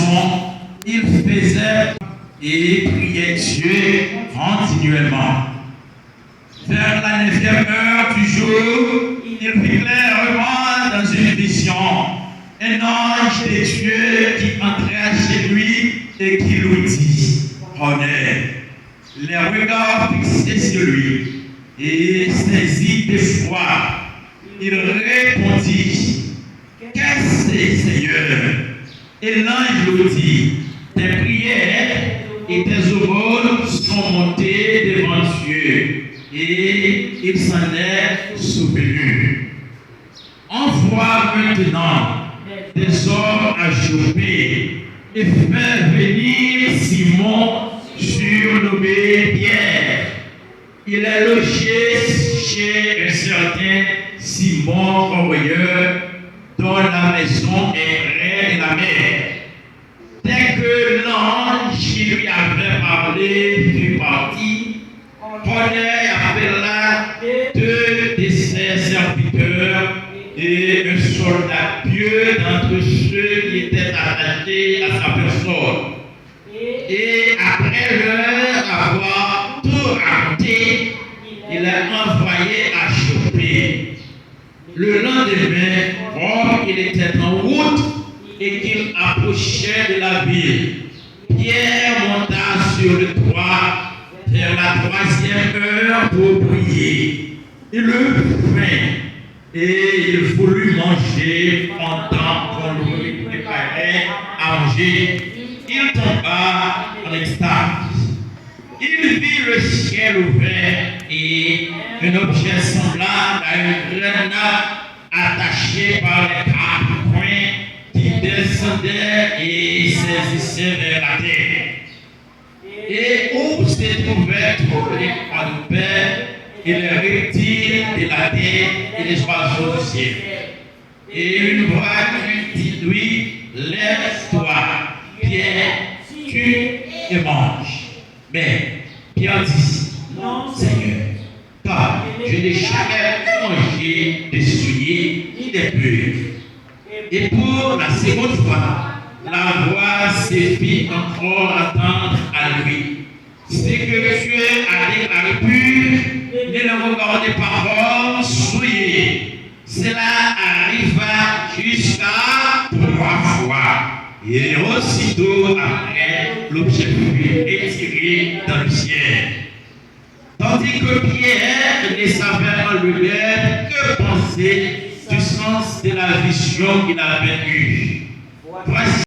maison, il faisait et priait Dieu continuellement. Vers la 9e heure du jour, il vit clairement dans une vision un ange de Dieu qui entrait chez lui et qui lui dit: Honneur. Les regards fixés sur lui et saisi d'effroi, il répondit: Qu'est-ce que c'est, Seigneur? Et l'ange lui dit: Tes prières et tes aumônes sont montées devant Dieu, et il s'en est souvenu. Envoie maintenant des hommes à Joppé et fais venir Simon, surnommé Pierre. Il est logé chez un certain Simon Corroyeur, dont la maison est près de la mer. Dès que l'ange qui lui avait parlé fut parti, Corneille appela 2 de ses serviteurs et un soldat pieux d'entre ceux qui étaient attachés à sa personne. Et après leur avoir tout raconté, il a envoyé à Joppé. Le lendemain, comme il était en route et qu'il approchait de la ville, Pierre monta sur le toit vers la 3e heure pour prier. Il eut faim et il voulut manger pendant qu'on lui préparait à manger. Il tomba en extase. Il vit le ciel ouvert et un objet semblable à une grenade attachée par les 4 coins qui descendait et saisissait vers la terre. Et où se trouvaient les quadrupèdes et les reptiles de la terre et les oiseaux du ciel. Et une voix lui: Lève-toi, Pierre, tue et mange. Mais Pierre dit: Non, Seigneur, car je n'ai jamais mangé de souillé ni de peu. Et pour la seconde fois, la voix se fit encore entendre à lui: Ce que Dieu a déclaré pur, ne le regardez pas comme souillé. Cela arriva jusqu'à 3 fois. Et aussitôt après, l'objet fut retiré dans le ciel. Tandis que Pierre ne savait en lui-même que penser du sens de la vision qu'il avait eue. Voici